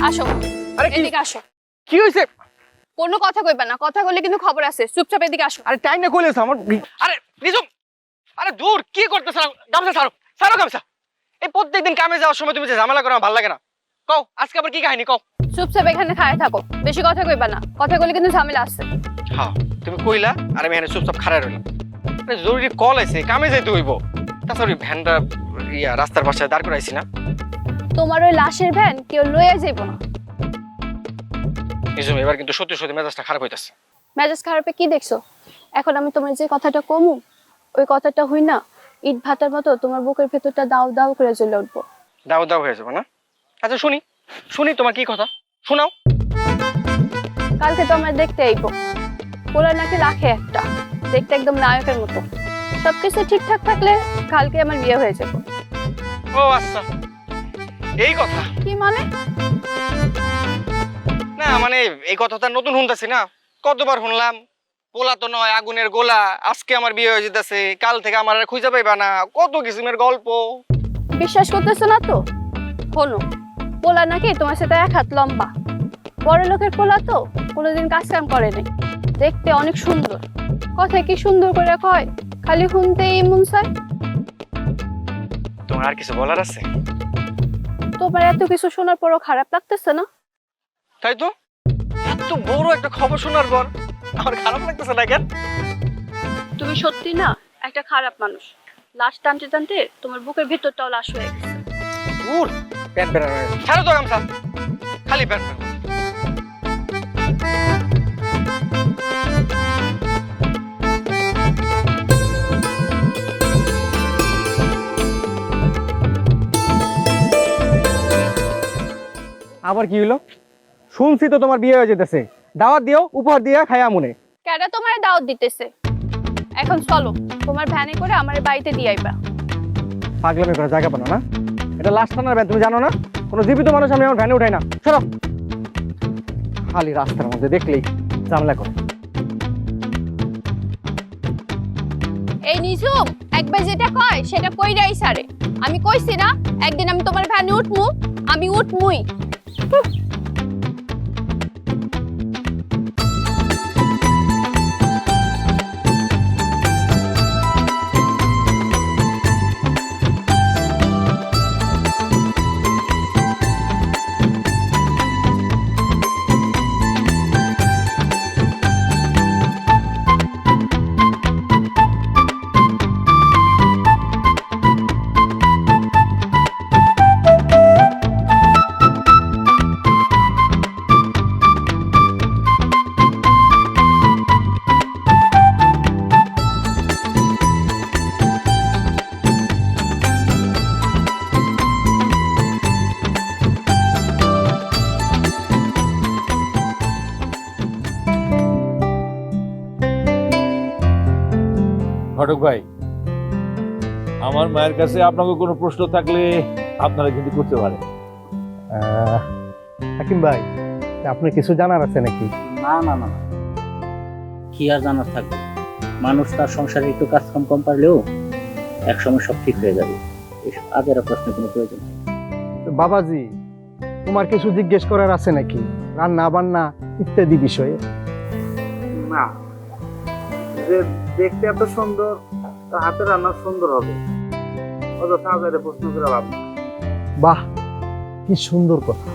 আসো, আরে কি এদিকে আসো। কি হইছে? কোনো কথা কইবা না, কথা কইলে কিন্তু খবর আছে। চুপচাপ এদিকে আসো। আরে টাইম না কইলেছ আমার। আরে রিজুম, আরে দূর কি করতেছ? গামছা ছাড়ো, ছাড়ো গামছা। এই প্রত্যেকদিন কামে যাওয়ার সময় তুমি যে ঝামেলা করো আমার ভালো লাগে না। কও আজকে আবার কি কাহিনী কও। চুপচাপ এখানে খায় থাকো, বেশি কথা কইবা না, কথা কইলে কিন্তু ঝামেলা আছে। হ্যাঁ তুমি কইলা আর আমি এখানে চুপচাপ খাড়া রইলাম। আরে জরুরি কল আছে, কামে যাইতে হইব। তাছাড়া ওই ভ্যানটা রাস্তার পাশে দাঁড় করাইছি না। তোমার ওই লাশের ভ্যান কেউ লইয়া যাইব না। রিজুম এবার কিন্তু সত্যি সত্যি মেজাজটা খারাপ হইতাছে। মেজাজ খারাপে কি দেখছো? এখন আমি তোমার যে কথাটা কমু, ওই কথাটা হই না ইট ভাটার মতো তোমার বুকের ভেতরটা দাও দাও করে জ্বলে উঠবো। দাও দাও হয়ে যাবে না? আচ্ছা শুনি শুনি তোমার কি কথা, শোনাও। কালকে তো আমরা দেখতে আইবো, পোলা নাকি রাখে একটা, দেখতে একদম নায়কের মতো। সবকিছু ঠিকঠাক থাকলে কালকে আমার বিয়ে হয়ে যাবে। ও আচ্ছা এই কথা। কি মানে? না মানে এই কথাটা নতুন শুনতেছি না, কতবার শুনলাম। পোলা তো নয় আগুনের গোলা, আজকে আমার বিয়ে হয়ে যেতেছে, কাল থেকে আমার আর খুঁজে পাইবা না, কত কিসিমের গল্প। বিশ্বাস করতেছো না তো শোনো, পোলা নাকি তোমার সাথে এক হাত লম্বা, বড় লোকের পোলা তো কোনোদিন কাজ কাম করে নাই, দেখতে অনেক সুন্দর, কথা কি সুন্দর করে কয়, খালি শুনতেই মন চায়। তোমার আর কিছু বলার আছে? তোমার এত কিছু শোনার পরও খারাপ লাগতেছে না? তাই তো, এত বড় একটা খবর শোনার পর আমার খারাপ লাগতেছে না কেন? তুমি সত্যি না একটা খারাপ মানুষ। লাশ টানতে টানতে তোমার বুকের ভেতরটাও লাশ হয়ে গেছে। দূর প্যান্ট বেরানো, ছাড়ো তো গামছা, খালি প্যান্ট বেরানো। আবার কি হলো? শুনছি তো তোমার বিয়ে হয়ে যেতেছে, দাওয়াত দিও, উপহার দিয়া খায়া মনে। কেডা তোমার দাওয়াত দিতেছে? এখন চলো, তোমার ভ্যানে করে আমার বাড়িতে দিয়ে আইবা। পাগলামি করার জায়গা পানো না, এটা লাশ টানার ভ্যান, তুমি জানো না? কোনো জীবিত মানুষ আমি আমার ভ্যানে উঠাই না, সরো। খালি রাস্তার মধ্যে দেখলেই ঝামেলা করে। এই নিজুম, একবার যেটা কয় সেটা কইরাই সারে। আমি কইছি না একদিন আমি তোমার ভ্যানে উঠমু, আমি উঠমুই। ঘটক ভাই, আমার মায়ের কাছে আপনাকে কোনো প্রশ্ন থাকলে আপনারা কিন্তু করতে পারেন। হাকিম ভাই, আপনার কিছু জানার আছে নাকি? না না না না। কি আর জানার থাকবে, মানুষ তার সংসারে একটু কাজ কাম কম পারলেও একসময় সব ঠিক হয়ে যাবে। এসব আজের প্রশ্নের কোনো প্রয়োজন নেই। বাবাজি, তোমার কিছু জিজ্ঞেস করার আছে নাকি, রান্না বান্না ইত্যাদি বিষয়ে? না, যে দেখতে এত সুন্দর, তার হাতে রান্না সুন্দর হবে, অযথা আজারে প্রশ্ন করে লাভ নেই। বাহ, কি সুন্দর কথা।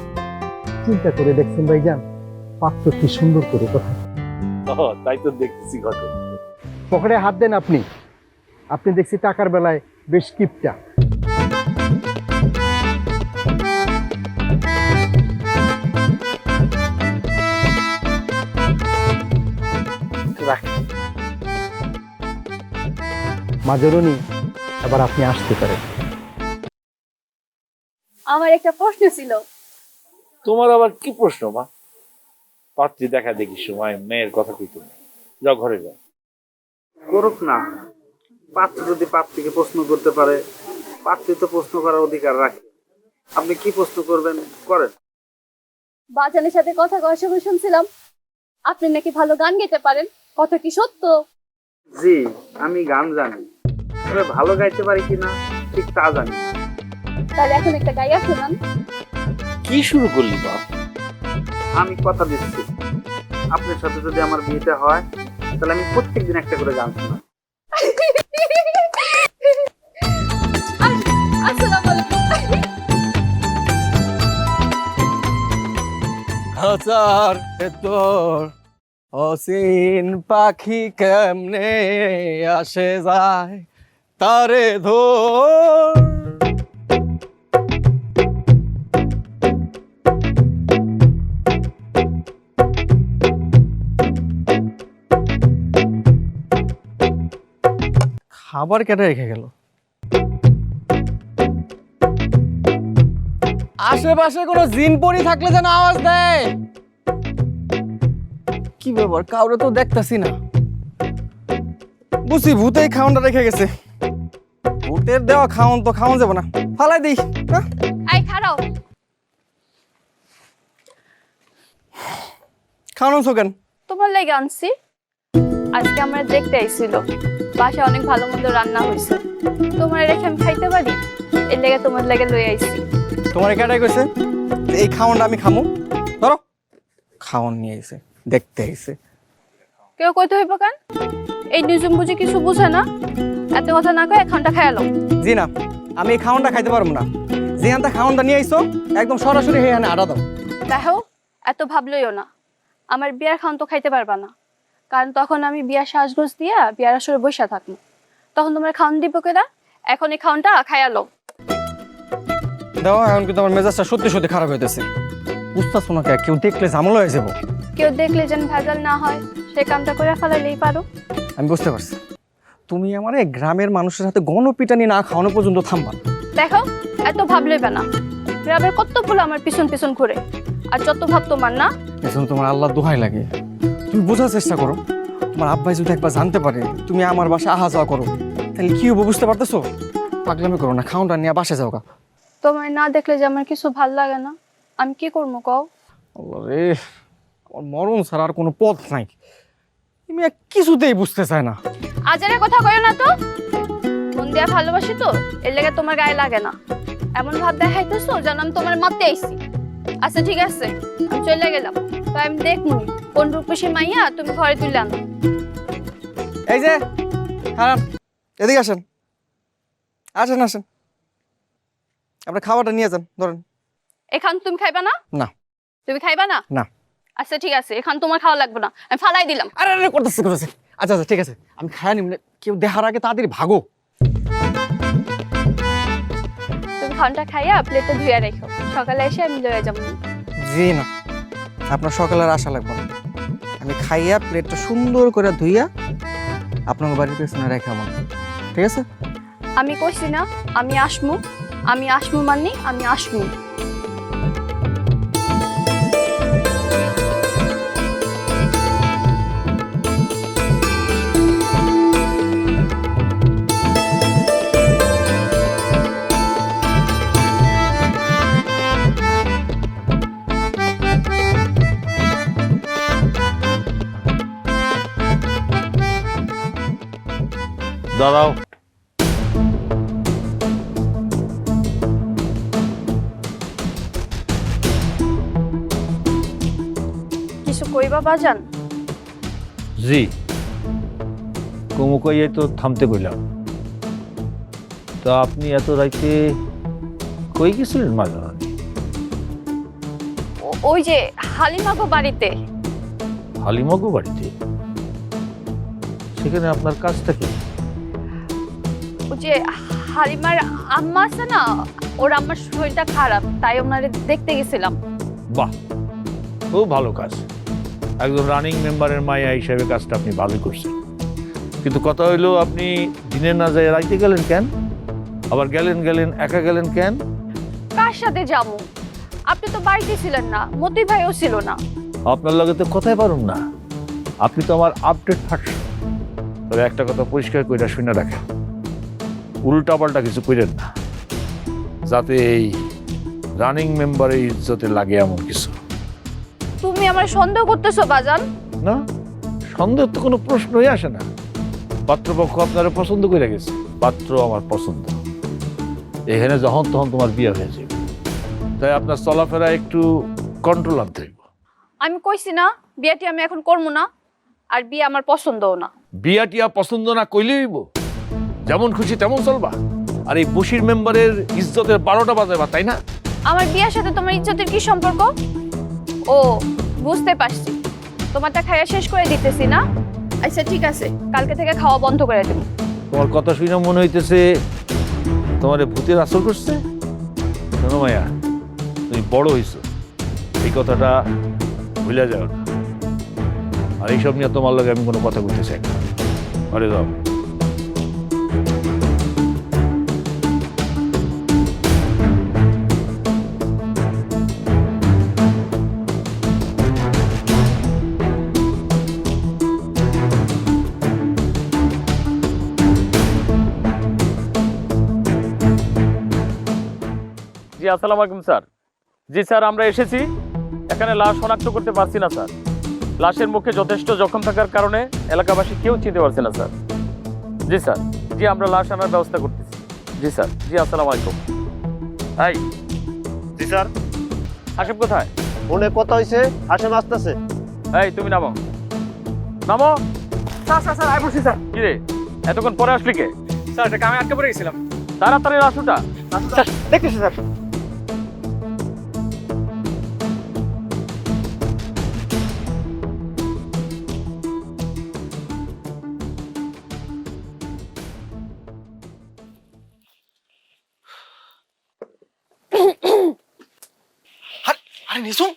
চিন্তা করে দেখছেন ভাইজান, পাত্র কি সুন্দর করে কথা। তাই তো দেখতেছি ঘটক। পকেটে হাত দেন আপনি, আপনি দেখছি টাকার বেলায় বেশ কিপটা। মাজরুনি, এবার আপনি আসতে পারেন। আমার একটা প্রশ্ন ছিল। তোমার আবার কি প্রশ্ন মা? পাত্রী দেখা দেখি সময় মেয়ের কথা কইতে না, যাও ঘরে যাও। করুক না, পাত্র যদি পাত্রীকে প্রশ্ন করতে পারে, পাত্রী তো প্রশ্ন করার অধিকার রাখে। আপনি কি প্রশ্ন করবেন করেন। বাজানের সাথে কথা কওয়ার সময় শুনছিলাম আপনি নাকি ভালো গান গাইতে পারেন, কথা কি সত্য? জি, আমি গান জানি, তবে ভালো গাইতে পারি কিনা ঠিক তা জানি। তাহলে এখন একটা গাইয়া শোনান। কি শুরু করলি মা? আমি কথা দিচ্ছি, আপনার সাথে যদি আমার বিয়েটা হয় তাহলে আমি প্রত্যেকদিন একটা করে গান শোনাবো। আসসালামু আলাইকুম। হাজার তোর অসীন পাখি কেমনে আসে যায় তারে ধর। খাবার কেটে রেখে গেল। আশেপাশে কোনো জিন পরি থাকলে যেন আওয়াজ দেয়। কি ব্যাপার, কাউরে তো দেখতাছি না। বুঝছি ভূতেই খাওয়ানটা রেখে গেছে। ভূতের দেওয়া খাওয়ান তো খাওয়ান যাবে না, ফালাই দিই। এই খারাও, খাওয়ানো কেন? তোমার লাগে আনছি। আজকে আমরা দেখতে আইছিল, বাসায় অনেক ভালো মন্দ রান্না হয়েছে। তোমার রেখে আমি খাইতে পারি, এর লেগে তোমার লেগে লই আইছি। তোমার একাটাই কইছে এই খাওয়ানটা আমি খামু। ধরো, খাওয়ান নিয়ে এসে দেখতে আইছে। কেউ কইতে হইব কেন? এই নিজুম বুঝি কিছু বুঝে না। এত কথা না কয়ে খানটা খাইয়ালো। জি না, আমি এই খাওয়ানটা খাইতে পারবো না। যেখানটা খাওয়ানটা নিয়ে আইছো একদম সরাসরি হেয়ানে আড়া দাও। দেখো, এত ভাবলইও না। আমার বিয়ার খাওন তো খাইতে পারবা না, কারণ তখন আমি বিয়ার সাজগোজ দিয়া বিয়ার আসরে বসা থাকবো। তখন তোমার খাওন দিব কেনা? এখন এই খাওনটা খাইয়ালো। দাও, এখন কিন্তু আমার মেজাজটা সত্যি সত্যি খারাপ হইতেছে। বুঝতেছো না, কেউ দেখলে ঝামেলা হয়ে যাবো। কেউ দেখলে যেন ভেজাল না হয়, সে কামটা করে ফেলাইলেই পারো। আমি বুঝতে পারছি, তুমি আমার এই গ্রামের মানুষের সাথে গণপিটানি না খাওয়ানো পর্যন্ত থামবা। দেখো, এত ভাবলইবে না। গ্রামের কত ফুল আমার পিছন পিছন ঘুরে, আর যত ভাব তোমার না। এখন তোমার আল্লাহ দোহাই লাগে, তুমি বোঝার চেষ্টা করো। তোমার আব্বাই যদি একবার জানতে পারে তুমি আমার বাসায় আহা যাওয়া করো, তাহলে কি হবো বুঝতে পারতেছো? পাগলামি করো না, খাওনটা নিয়ে বাসে যাও গা। তোমায় না দেখলে যে আমার কিছু ভাল লাগে না, আমি কি করবো কও? আল্লাহ রে, আমার মরণ ছাড়া আর কোনো পথ নাই। তুমি কিছুতেই বুঝতে চায় না। আজারে কথা কইও না তো। মন দিয়া ভালোবাসি তো, এর লেগে তোমার গায়ে লাগে না। এমন ভাব দেখাইতেছো যেন আমি তোমার মারতে আইছি। আচ্ছা ঠিক আছে, আমি চলে গেলাম। তো আমি দেখবো কোন রূপসী মাইয়া তুমি ঘরে তুলে আনো। এই যে খারাপ, এদিকে আসেন, আসেন আসেন, আপনার খাবারটা নিয়ে যান। ধরেন। এখান তুমি খাইবা না? না। তুমি খাইবা না? না। আচ্ছা ঠিক আছে, এখান তোমার খাওয়া লাগবে না, আমি ফালাই দিলাম। আরে আরে করতেছে করতেছে। আচ্ছা আচ্ছা ঠিক আছে, আমি খায়া নিব। কেউ দেখার আগে তাড়াতাড়ি ভাগো। তুমি খাওয়াটা খাইয়া প্লেটটা ধুইয়া রেখো, সকালে এসে আমি লয়ে যাবো। জি না, আপনার সকালের আশা লাগবে না। আমি খাইয়া প্লেটটা সুন্দর করে ধুইয়া আপনার বাড়ির পেছনে রেখে আমার, ঠিক আছে? আমি কইছি না আমি আসমু, আমি আসমু মানি আমি আসমু। দাঁড়াও, কিছু কইবা বাজান? জি কমুকাইয়ে তো থামতে কইলাম। তা আপনি এত রাইতে কই গেছিলেন মাঝামাঝি? ওই যে হালিমাগো বাড়িতে। হালিমাগো বাড়িতে? সেখানে আপনার কাজটা কি? ওই যে হালিমার আম্মা আছে না, ওর আম্মার শরীরটা খারাপ, তাই ওনারে দেখতে গেছিলাম। বাহ, খুব ভালো কাজ। একদম রানিং মেম্বারের মায়া হিসাবে কাজটা আপনি ভালো করছেন। কিন্তু কথা হইলো, আপনি দিনে না যায় রাইতে গেলেন কেন? আবার গেলেন একা গেলেন কেন? কার সাথে যাবো? আপনি তো বাড়িতে ছিলেন না, মতি ভাইও ছিল না। আপনার লগে তো কথাই পারুন না। আপনি তো আমার আপডেট থাকছেন। তবে একটা কথা পরিষ্কার কইরা শুনে রাখেন, উল্টা পাল্টা কিছু কইরেন না, যাতে এই রানিং মেম্বারের ইজ্জতে লাগে এমন কিছু। তুমি আমার সন্দেহ করতেছো বাজান? না, সন্দেহ তো কোনো প্রশ্নই আসে না। পাত্রপক্ষ আপনারা পছন্দ করে গেছে, পাত্র আমার পছন্দ। এখানে যখন তখন তোমার বিয়ে হয়ে যাবে, তাই আপনার চলাফেরা একটু কন্ট্রোল আনতে হইব। আমি কইছি না বিয়েটি আমি এখন করবো না, আর বিয়ে আমার পছন্দও না। বিয়া টিয়া পছন্দ না কইলেই হইব? যেমন খুশি তেমন চলবা? আর এই বশির মেম্বারের ইজ্জতের 12টা বাজাবা, তাই না? আমার বিয়ের সাথে তোমার ইজ্জতের কি সম্পর্ক? ও, বুঝতে পারছি, তোমারটা খাইয়া শেষ করে দিতেছি না। আচ্ছা ঠিক আছে, কালকে থেকে খাওয়া বন্ধ করে দেবো। তোমার কথা শুনে মনে হইতেছে তোমার ভূতের আসর করছে। শোনো মায়া, তুমি বড় হইছো, এই কথাটা ভুলে যাও না। আর এইসব নিয়ে তোমার লগে আমি কোনো কথা বলতে চাই না। আরে যাও। জি আসসালামু আলাইকুম স্যার। জি স্যার, আমরা এসেছি। এখানে লাশ শনাক্ত করতে পারছি না স্যার। লাশের মুখে যথেষ্ট জখম থাকার কারণে এলাকাবাসী কেউ চিনতে পারছে না স্যার। জি স্যার, জি আমরা লাশ আনার ব্যবস্থা করতেছি। জি স্যার, জি আসসালামু আলাইকুম। এই, জি স্যার। হাসিম কোথায়? ফোনে কথা হয়েছে, হাসেম আসতেছে। এই তুমি নামো, নামো। স্যার স্যার স্যার, আই বলছি স্যার। কি রে, এতক্ষণ পরে আসলি কে? স্যার এটা কামে আটকে পড়ে গেছিলাম। তাড়াতাড়ি লাশুটা। স্যার দেখতেছি স্যার। আরে নিঝুম,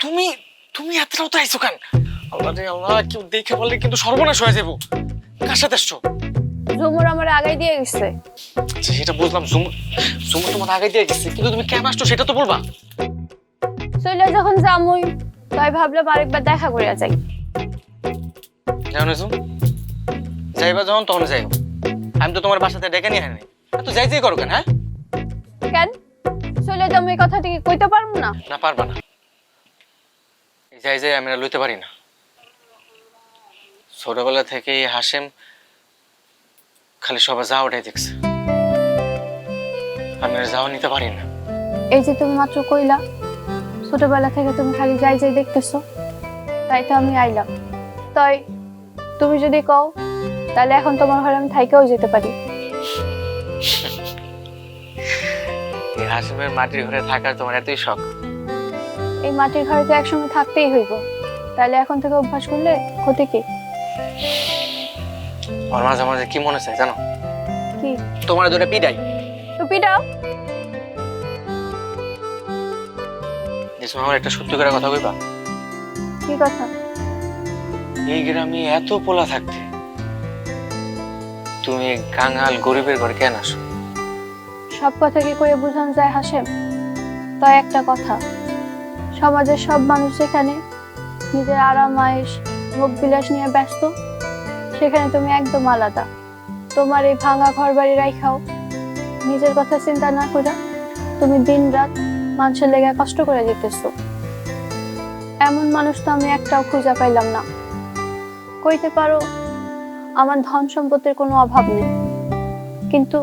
তুমি তুমি এত রাতে আইছো কেন? আল্লাহ রে আল্লাহ, কেউ দেখে বললে কিন্তু সর্বনাশ হয়ে যাবো। কার সাথে আসছো? ঝুমুর আমার আগাই দিয়ে গেছে। আচ্ছা সেটা বুঝলাম, ঝুমুর ঝুমুর তোমার আগে দিয়ে গেছে, কিন্তু তুমি কেন আসছো সেটা তো বলবা। চলে যখন যামুই, তাই ভাবলাম আরেকবার দেখা করিয়া যাই। জানো নিঝুম, যাইবা যখন তখন যাইও। আমি তো তোমার বাসাতে ডেকে নিয়ে আনি, তো যাই যাই করো কেন? হ্যাঁ কেন চলে যাবো এই কথাটি কি কইতে পারবো না? না, পারবা না। এই যাই যাই আমি আর লইতে পারি না। ছোটবেলা থেকেই হাসেম খালি সবাই যা ওটাই দেখছে, আমি আর যাও নিতে পারি না। এই যে তুমি মাত্র কইলা ছোটবেলা থেকে তুমি খালি যাই যাই দেখতেছো, তাই তো আমি আইলাম। তাই তুমি যদি কও তাহলে এখন তোমার ঘরে আমি থাইকেও যেতে পারি। এই হাসেমের মাটির ঘরে থাকার তোমার এতই শখ? এই মাটির ঘরে তো একসঙ্গে থাকতেই হইব, তাহলে এখন থেকে অভ্যাস করলে ক্ষতি কি? আমার মাঝে মাঝে কি মনে চায় জানো? কি? তোমার দুটো পিডাই। তো পিটাও। আমার একটা সত্যি করে কথা কইবা? কি কথা? এই গ্রামে এত পোলা থাকতে তুমি কাঙাল গরিবের ঘরে কেন আসো? সব কথা কি করে বুঝানো যায় হাসেম? তাই একটা কথা, সমাজের সব মানুষ যেখানে নিজের আরাম আয়েশ ভোগ বিলাস নিয়ে ব্যস্ত, সেখানে তুমি একদম আলাদা। তোমার এই ভাঙা ঘর বাড়ি রাইখাও নিজের কথা চিন্তা না করে তুমি দিন রাত মানুষের লেগে কষ্ট করে যেতেছো। এমন মানুষ তো আমি একটাও খুঁজে পাইলাম না। কইতে পারো আমার ধন সম্পত্তির কোনো অভাব নেই, কিন্তু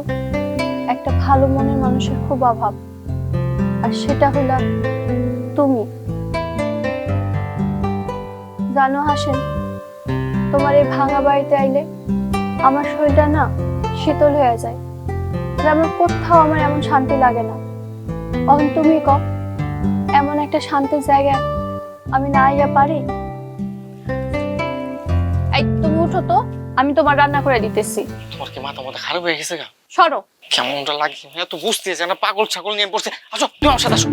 একটা ভালো মনের মানুষের খুব অভাব, আর সেটা হলো তুমি। জানো হাসেন, তোমার এই ভাঙা বাড়িতে আইলে আমার শরীরটা না শীতল হয়ে যায়, আমার কোথাও আমার এমন শান্তি লাগে না। অন তুমি কও, এমন একটা শান্তির জায়গায় আমি না আইয়া পারি? এই তুমি উঠো তো, আমি তোমার রান্না করে দিতেছি। তোমার কি মাথা মাথা খারাপ হয়ে গেছে গা? সরো। কেমনটা লাগে এত বুঝতে না, পাগল ছাগল নিয়ে পড়ছে। আসো তুমি আমার সাথে আসো।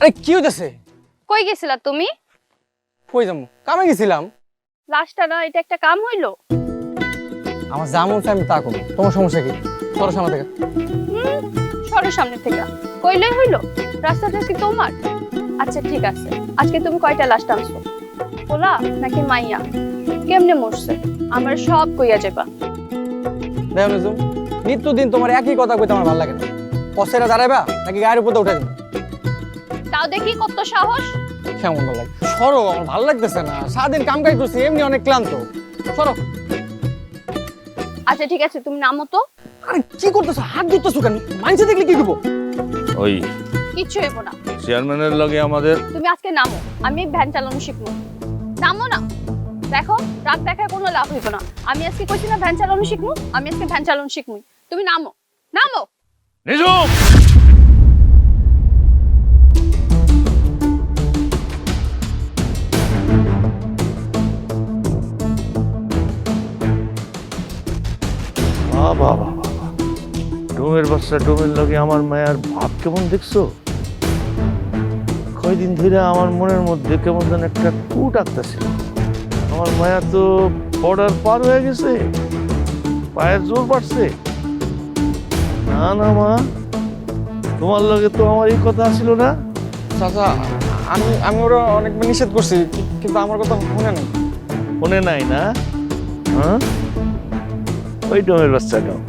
আরে কি হইতেছে? কই গেছিলা তুমি? কই যাবো? কামে গেছিলাম। লাস্টটা না, এটা একটা কাম হইলো? আমার যা মন চায় আমি তা করবো, তোমার সমস্যা কি? সরো সামনে থেকে। সরো সামনে থেকে। কইলেই হইলো? রাস্তাটা কি তোমার? আচ্ছা ঠিক আছে, আজকে তুমি কয়টা লাশ টানছো? পোলা নাকি মাইয়া? কেমনে মরছে আমার সব কইয়া যাবা। দেখো নিজুম, নিত্যদিন তোমার একই কথা কইতে আমার ভালো লাগে না। পথেরা দাঁড়াইবা নাকি গায়ের উপর উঠে দিবে? তাও দেখি কত সাহস। কেমন ভালো লাগে? সরো, আমার ভালো লাগতেছে না। সারাদিন কাম কাজ করছি, এমনি অনেক ক্লান্ত। সরো। আচ্ছা ঠিক আছে, তুমি নামো তো। আরে কি করতেছো? হাত ধরতেছো কেন? মাইন্সে দেখলে কি করবো? ওই কিচ্ছু হইব না, চেয়ারম্যানের লগে আমাদের তুমি আজকে নামো, আমি ভ্যান চালানো শিখবো। নামো না, দেখো রাগ দেখায় কোনো লাভ হইব না। আমি আজকে কইছি না ভ্যান চালানো শিখবো, আমি আজকে ভ্যান চালানো শিখবো। তুমি নামো, নামো। নিজুম বাবা বাবা, ডোমের বাচ্চা ডোমের লগে আমার মায়ের ভাব কেমন দেখছো? কয়দিন ধরে আমার মনের মধ্যে কেমন যেন একটা কুট আঁকতেছিল। আমার মায়া তো বর্ডার পার হয়ে গেছে, পায়ের জোর বাড়ছে। না না মা, তোমার লগে তো আমার এই কথা ছিল না। চাচা, আমি ওরা অনেকবার নিষেধ করছি, কিন্তু আমার কথা শুনে নাই। মনে নাই না? হ্যাঁ, ওই ডোমের বাচ্চা ডোম,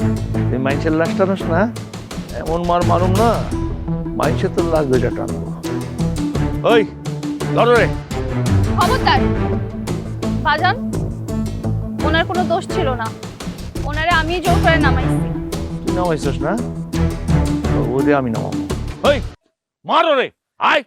তুই মাইনসের লাশ টানোস না? এমন মার মারুম না, মাইনসে তোর লাশ দুইটা টানবো। ওই ধরো রে। খবরদার বাজান, ওনার কোনো দোষ ছিল না, ওনারে আমি জোর করে নামাইছি। তুই নামাইছিস না? ওদের আমি নামাবো। ওই মারো রে, আয়।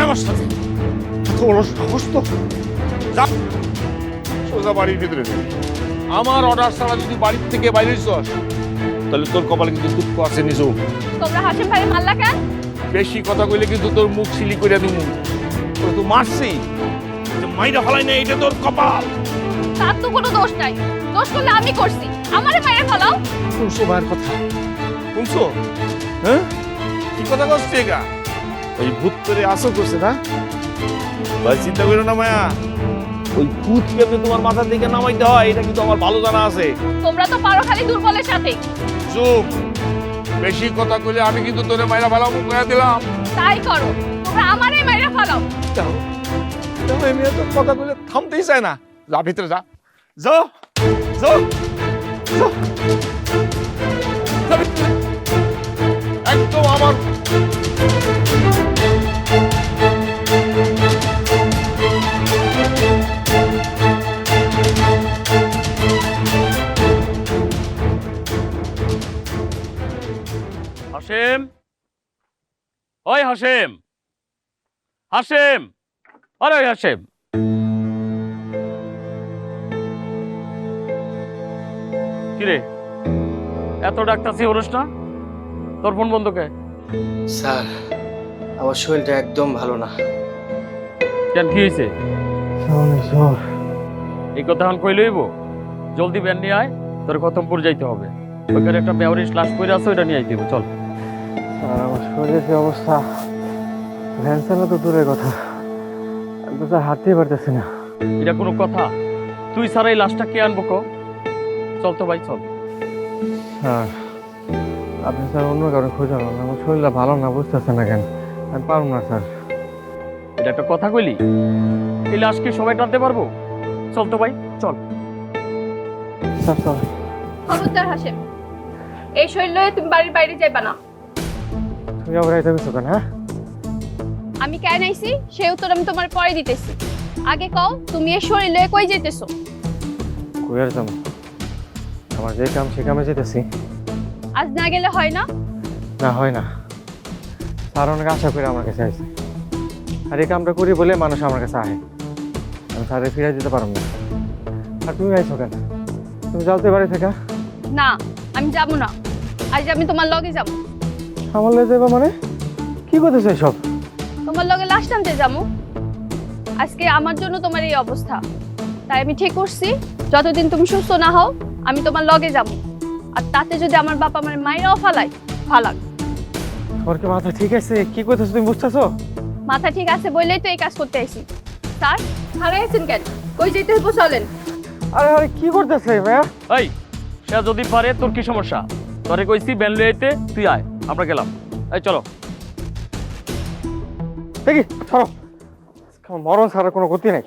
আমার সাথে এত বড় সাহস তো! যা সোজা বাড়ির ভিতরে যাবি। আমার অর্ডার ছাড়া যদি বাড়ির থেকে বাইরে যাস তাহলে তোর কপালে কিন্তু দুঃখ আছে। নিজেও তোমরা হাসিম ভাই মারলা কেন? বেশি কথা কইলে কিন্তু তোর মুখ সিলি করে দিব। তোর তো মারছি, মাইরা ফেলাই না, এটা তোর কপাল। তার তো কোনো দোষ নাই, দোষ করলে আমি করছি, আমারে মাইরে ফেলাও। শুনছো ভাইয়ের কথা? শুনছো? হ্যাঁ, কি কথা করছে এগা? ওই ভূত করে আসো করছে না ভাই? চিন্তা করো না মায়া, ওই ভূত কেমনে তোমার মাথার দিকে নামাইতে হয় এটা কিন্তু আমার ভালো জানা আছে। তোমরা তো পারো খালি দুর্বলের সাথে। চুপ, বেশি কথা কইলে আমি কিন্তু তোরে মাইরা ফেলাবো কইয়া দিলাম। তাই করো, তোমরা আমারে মাইরে ফেলাও। যাও যাও, এমনি তো কথা কইলে থামতেই চায় না। যা ভিতরে যা, যাও যাও যাও, যা ভিতরে। একদম আমার হাসেম, ওই হাসেম, হাসেম, আরে ওই হাসেম। কিরে এত ডাক্তারছি ওরস না? তোর ফোন বন্ধ কে? স্যার, আমার শরীরটা একদম ভালো না। কেন, কি হয়েছে? এই কথা এখন কই লইব? জলদি ব্যান নিয়ে আয়, তোর খতমপুর যাইতে হবে। ওইখানে একটা বেওয়ারিশ লাশ পড়ে আছে, ওইটা নিয়ে আইতে হবে। চল। আমার শরীরের যে অবস্থা, ভ্যান চালা তো দূরের কথা, আমি তো স্যার হাঁটতেই পারতেছি না। এটা কোনো কথা? তুই ছাড়া এই লাশটা কে আনবো কো? চল তো ভাই, চল। স্যার, আপনি স্যার অন্য কারো খোঁজা না, আমার শরীরটা ভালো না, বুঝতেছে না কেন? আমি পারবো না স্যার। এটা একটা কথা কইলি? এই লাশ কি সবাই টানতে পারবো? চল তো ভাই, চল। স্যার স্যার, খবরদার হাসিম, এই শরীর লয়ে তুমি বাড়ির বাইরে যাইবা না। তুমি আবার আইতে গেছো কেন? হ্যাঁ, আমি কেন আইছি সেই উত্তর আমি তোমার পরে দিতেছি। আগে কও, তুমি এই শরীর লয়ে কই যাইতেছো? কই আর যাবো? আমার যে কাম সে কামে যেতেছি। আজ না গেলে হয় না? না, হয় না। স্যার অনেক আশা করে আমার কাছে আসছে, আর এই কামটা করি বলে মানুষ আমার কাছে আহে। আমি স্যারে ফিরে যেতে পারবো না। আর তুমি আইছো কেন? তুমি যাওতে বাড়ি থেকে? না, আমি যাব না। আজ আমি তোমার লগে যাব। আমার লয়ে যাবো মানে? কি করতেছো সব? তোমার লগে লাশ টানতে যাবো। আজকে আমার জন্য তোমার এই অবস্থা, তাই আমি ঠিক করছি যতদিন তুমি সুস্থ না হও আমি তোমার লগে যাব। আর তাতে যদি আমার বাবা আমার মায়েরাও ফালায়, ফালাক। তোমার কি মাথা ঠিক আছে? কি করতেছো তুমি, বুঝতেছো? মাথা ঠিক আছে বললেই তো এই কাজ করতে আইছি। স্যার, হারাইছেন কেন? কই যেতে হইব চলেন। আরে আরে, কি করতেছে ভাইয়া? এই, সে যদি পারে তোর কি সমস্যা? তোরে কইছি ব্যান লয়ে আইতে, তুই আয়, আমরা গেলাম। এই চলো। দেখি ছাড়ো, মরণ ছাড়া কোনো গতি নাই।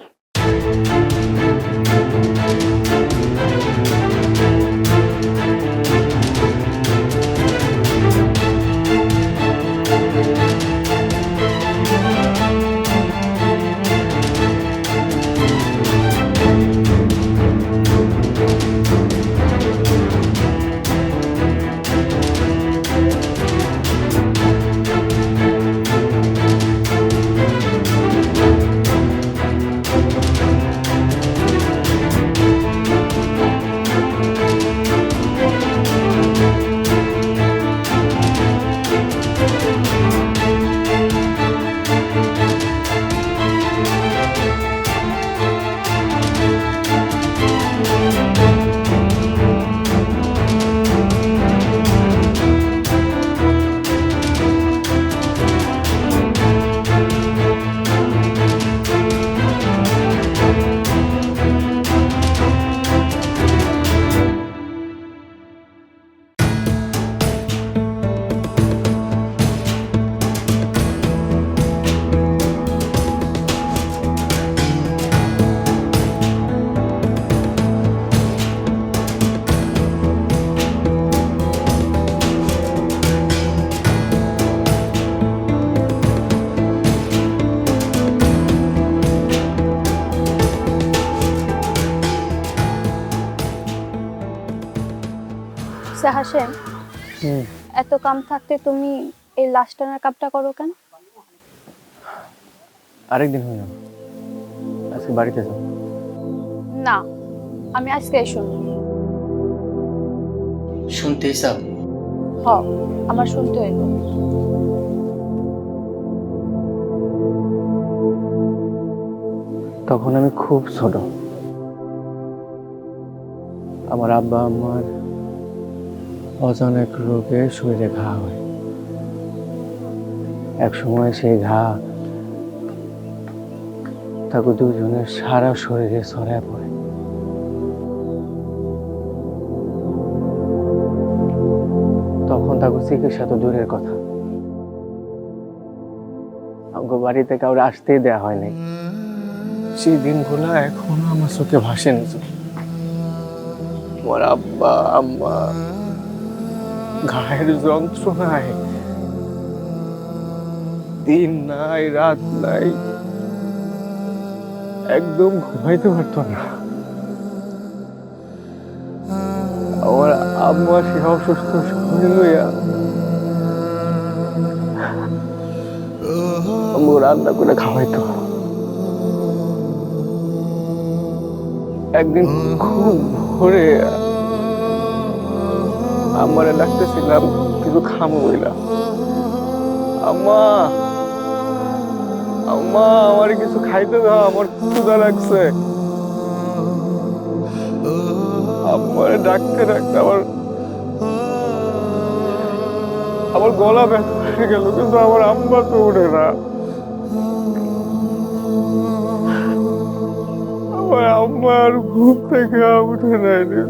আচ্ছা হাসেম, হুম। এত কাম থাকতে তুমি এই লাশ টানার কামটা করো কেন? আরেকদিন হয়ে যাবে, আজকে বাড়িতে যাও। না, আমি আজকে শুনবো। শুনতে চাও? হ, আমার শুনতে হইব। তখন আমি খুব ছোট, আমার আব্বা আমার অজানেক রোগে শরীরে ঘা হয়। এক সময় সেই ঘা তাকে দুজনের সারা শরীরে ছড়ায় পড়ে। তখন তাকে চিকিৎসা তো দূরের কথা, আমাকে বাড়িতে কাউরে আসতেই দেয়া হয়নি। সেই দিনগুলো এখনো আমার চোখে ভাসে নিচু। আমার আব্বা আম্মা ঘায়ের যন্ত্রণায় দিন নাই রাত নাই, একদম ঘুমাইতে পারতো না। আমার আম্মা সে অসুস্থ শরীর লইয়া আম্মু রান্না করে খাওয়াইতো। একদিন খুব ভোরে আমারে ডাকতেছিলাম কিছু খামো বইলা, আম্মা আম্মা আমার কিছু খাইতে দাও, আমার ক্ষুধা লাগছে। আমারে ডাকতে ডাকতে আমার গলা ব্যথা হয়ে গেল, কিন্তু আমার আম্মা তো উঠে না। আমার আম্মার ঘুম থেকে উঠে নেয়নি।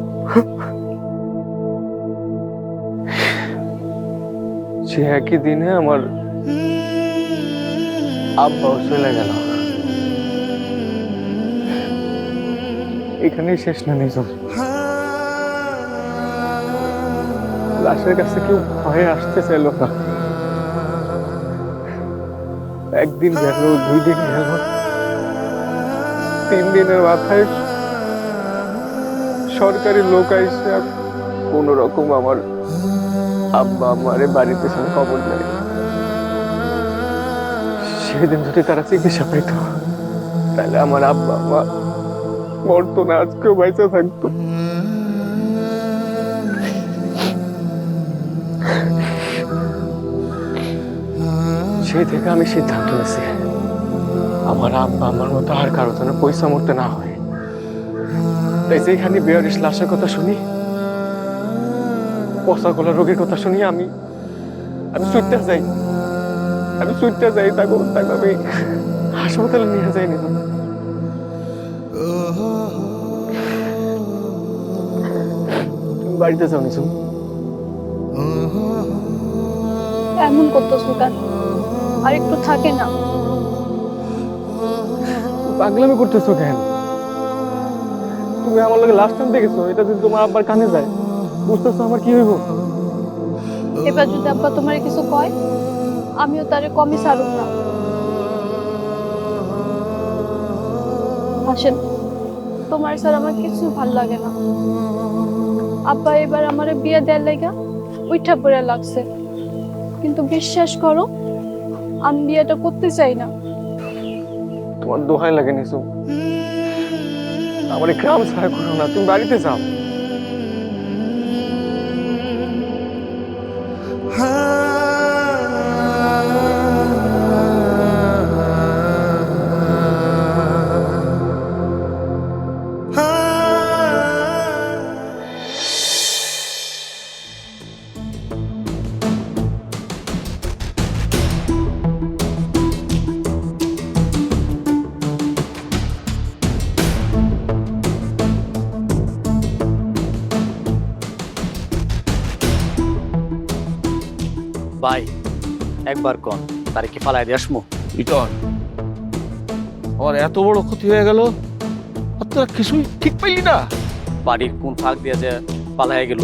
সে একই দিনে আমার আব্বাও চলে গেল। এখানেই শেষ না নিজম, লাশের কাছে কেউ ভয়ে আসতে চাইল না। একদিন গেল, 2 দিন গেল, 3 দিনের মাথায় সরকারি লোক আইসে কোন রকম আমার আব্বা আমারে বাড়িতে সে খবর দেয়। সেদিন যদি তারা চিকিৎসা পাইত, তাহলে আমার আব্বা আম্মা মরতো না, আজকেও বাইচা থাকতো। সেই থেকে আমি সিদ্ধান্ত নিয়েছি, আমার আব্বা আমার মতো আর কারো যেন পয়সা মরতে না হয়। তাই যেখানে বেয়ারিশ লাশের কথা শুনি, পচা গলা রোগের কথা শুনি, আমি ছুটতে যাই, তাকে আমি হাসপাতালে নিয়ে যাই না। তুমি বাড়িতে যাও নিঝুম। এমন করতেছো কেন? আর একটু থাকে না। পাগলামি করতেছো কেন? তুমি আমার লগে লাস্ট টাইম দেখেছো, এটা যদি তোমার আব্বার কানে যায়, বুঝতেছো আমার কি হইব? এবার যদি আব্বা তোমার কিছু কয়, আমিও তারে কমই ছাড়ুক না। হাসেন, তোমার স্যার আমার কিছু ভাল লাগে না। আব্বা এবার আমারে বিয়ে দেওয়ার লাগা উইঠা পড়ে লাগছে, কিন্তু বিশ্বাস করো আমি বিয়েটা করতে চাই না। তোমার দোহাই লাগে নিছু, আমার গ্রাম ছাড়া করো না, তুমি বাড়িতে যাও। ভাই একবার কোন তারে কি ফালাই দিয়ে আসমু? রিটন, আমার এত বড় ক্ষতি হয়ে গেল, আর তোরা কিছুই ঠিক পাইলি না। বাড়ির কোন ফাঁক দিয়ে যে পালাই গেল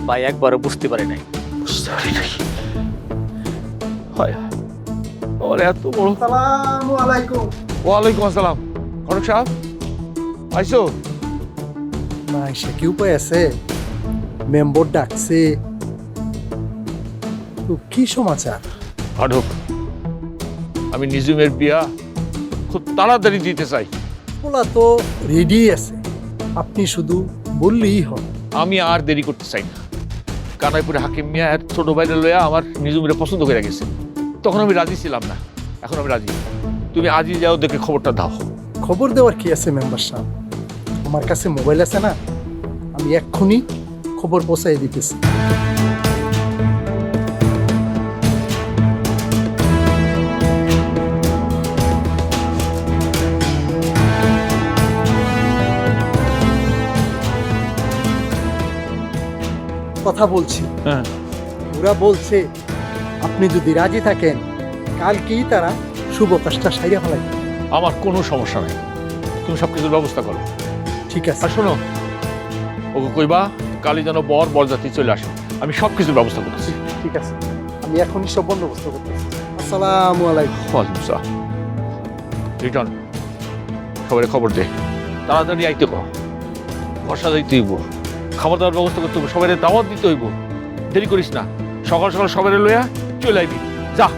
ভাই একবারও বুঝতে পারি নাই। বুঝতে পারি নাই। হয় আমার এত বড়। আসসালামু আলাইকুম। ওয়ালাইকুম আসসালাম। কনক সাহেব আইসো? না, সে কি উপায় আছে? মেম্বার ডাকছে, তো কি সমাচার? ঘটক, আমি নিজুমের বিয়া খুব তাড়াতাড়ি দিতে চাই। ওলা তো রেডি আছে, আপনি শুধু বললেই হয়। আমি আর দেরি করতে চাই না। কানাইপুরে হাকিম মিয়া এর ছোট ভাইরে লইয়া আমার নিজুমের পছন্দ করে গেছে। তখন আমি রাজি ছিলাম না, এখন আমি রাজি। তুমি আজই যাও, দেখে খবরটা দাও। খবর দেওয়ার কি আছে মেম্বার সাহেব? আমার কাছে মোবাইল আছে না, আমি এক্ষুনি খবর পৌঁছাই দিতেছি। কথা বলছি, হ্যাঁ। ওরা বলছে আপনি যদি রাজি থাকেন কালকেই তারা শুভ কাজটা সাইরা ফেলাই। আমার কোনো সমস্যা নেই, তুমি সব কিছুর ব্যবস্থা করো। ঠিক আছে। আর শোনো, ওকে কইবা কালি যেন বরযাত্রী চলে আসে। আমি সব কিছুর ব্যবস্থা করতেছি। ঠিক আছে, আমি এখনই সব বন্দোবস্ত করতেছি। আসসালামু আলাইকুম। ওয়ালাইকুম আসসালাম। রিটার্ন সবাই খবর দে, তাড়াতাড়ি আইতে কো। বর্ষা যাইতে হইব, খাবার দাবার ব্যবস্থা করতে হইব, সবাই দাওয়াত দিতে হইব। দেরি করিস না, সকাল সকাল সবাই লইয়া চলে আইবি। যা।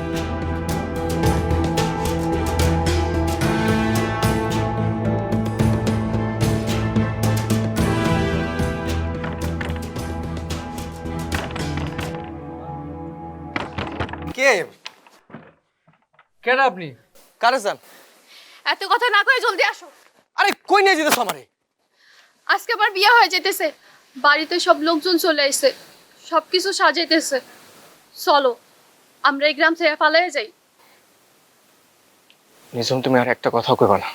কে কেন আপনি? কারে যান? এত কথা না কয়ে জলদি আসো। আরে কই নিয়ে যেতেছ আমারে? আজকে আমার বিয়ে হয়ে যেতেছে, বাড়িতে সব লোকজন চলে এসেছে, সবকিছু সাজাইতেছে। চলো আমরা এই গ্রাম থেকে পালিয়ে যাই। নিজম, তুমি আর একটা কথা কইবা না,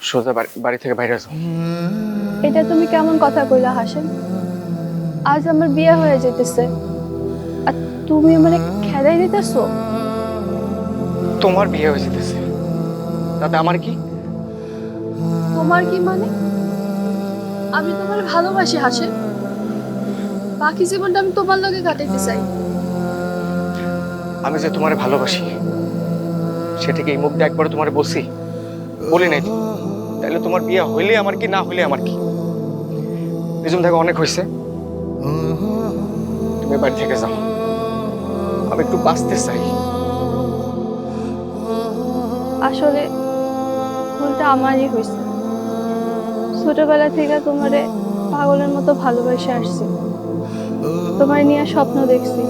সোজা বাড়ি থেকে বাইরে যাও। এটা তুমি কেমন কথা কইলা হাসেম? আজ আমার বিয়ে হয়ে যেতেছে আর তুমি আমারে খেদাই দিতেছো। তোমার বিয়ে হয়ে যেতেছে, তাতে আমার কি? তোমার কি মানে? আমি তোমার ভালোবাসি হাসেম, বাকি জীবনটা আমি তোমার লগে কাটাইতে চাই। আমি যে তোমারে ভালোবাসি সেটা কি এই মুখ দিয়ে একবার তোমারে বলছি? বলি নাই তো। তাইলে তোমার বিয়ে হইলে আমার কি, না হইলে আমার কি? নিজম দেখো, অনেক হয়েছে, তুমি বাড়ি থেকে যাও। আমি একটু বাঁচতে চাই। আসলে ভুলটা আমারই হয়েছে। ছোটবেলা থেকে তোমারে পাগলের মতো ভালোবাসে আসছি, তোমার নিয়ে স্বপ্ন দেখছি,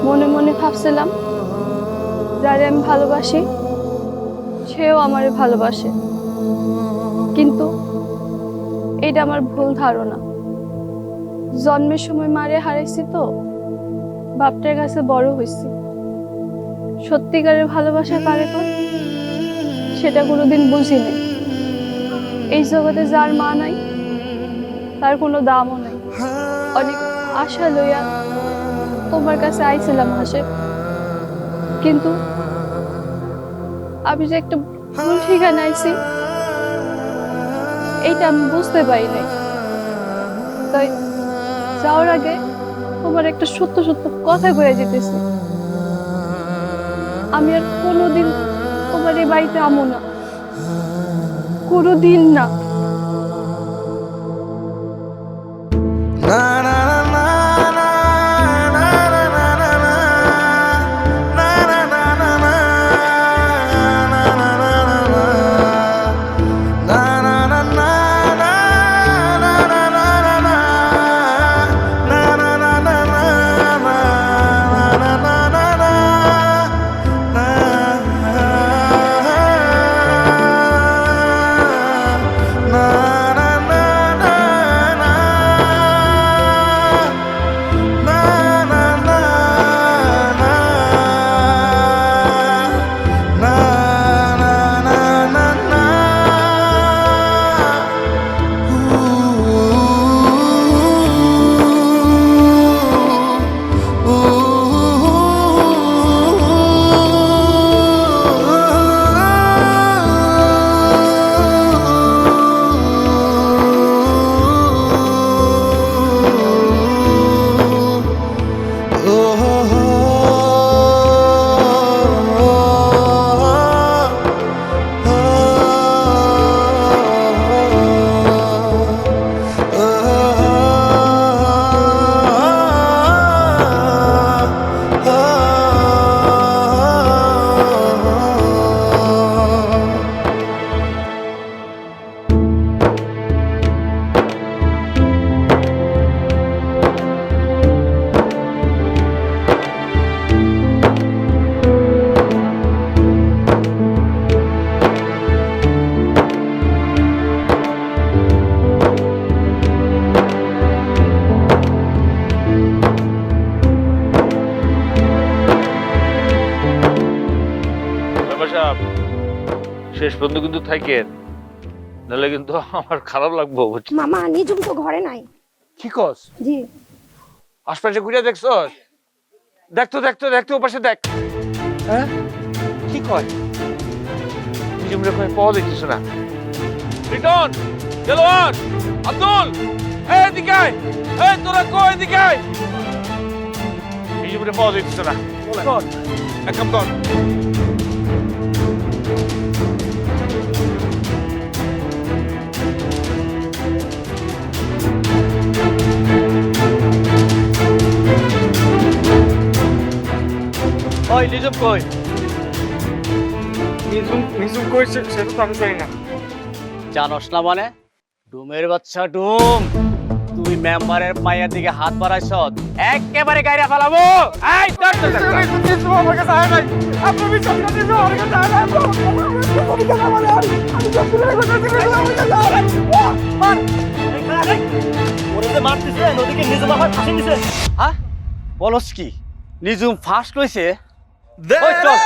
মনে মনে ভাবছিলাম যারে আমি ভালোবাসি সেও আমারে ভালোবাসে। কিন্তু এটা আমার ভুল ধারণা। জন্মের সময় মারে হারাইছি তো, বাপটার কাছে বড় হয়েছি। সত্যিকারের ভালোবাসা কারে কর সেটা কোনোদিন বুঝিনি। এই জগতে যার মা নাই তার কোনো দামও নাই। অনেক আশা লইয়া তোমার কাছে আইছিলাম হাসেম, কিন্তু আমি যে একটা ভুল ঠিকানা আইছি এইটা আমি বুঝতে পারি নাই। তাই যাওয়ার আগে তোমার একটা সত্য সত্য কথা কয়ে যেতেছি, আমি আর কোনোদিন তোমার এই বাড়িতে আমো না, কোনোদিন না। শেষ পর্যন্ত কিন্তু থাকেন, নাহলে কিন্তু আমার খারাপ লাগবো। বুঝছি। মামা নিজুম তো ঘরে নাই। কি কস? জি। আশপাশে ঘুরে দেখছস? দেখতো ওপাশে দেখ। হ্যাঁ কি কয়? নিজুম রে কয় পাওয়া যাইতেছ না। রিটন, দেলোয়ার, আব্দুল, এদিকে আয়, তোরা কই এদিকে আয়। নিজুম রে পাওয়া যাইতেছ না। চল, এক কাম কর। ওই নিজুম কই? নিজুম কই সেটা তো আমি জানি না। জানোস না মানে? ডুমের বাচ্চা ডুম, তুই মেম্বারের পায়ের দিকে হাত বাড়াইছ, একেবারে গাইরা ফেলাবো। এই আমার কাছে আয় নাই, আপনি বিশ্বাস করেন নিজুম আমার কাছে আয় নাই। ওরে যে মারতেছে, নদীকে নিজুম আবার ফাঁসি দিছে। হ্যাঁ বলস কি? নিজুম ফাঁস লইছে? ওই চল।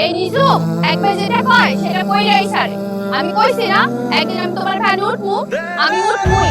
এই নিজুম একবার যেটা কয় সেটা কইরাই ছাড়ে। আমি কইছি না একদিন আমি তোমার ফ্যান উঠমু, আমি উঠমুই।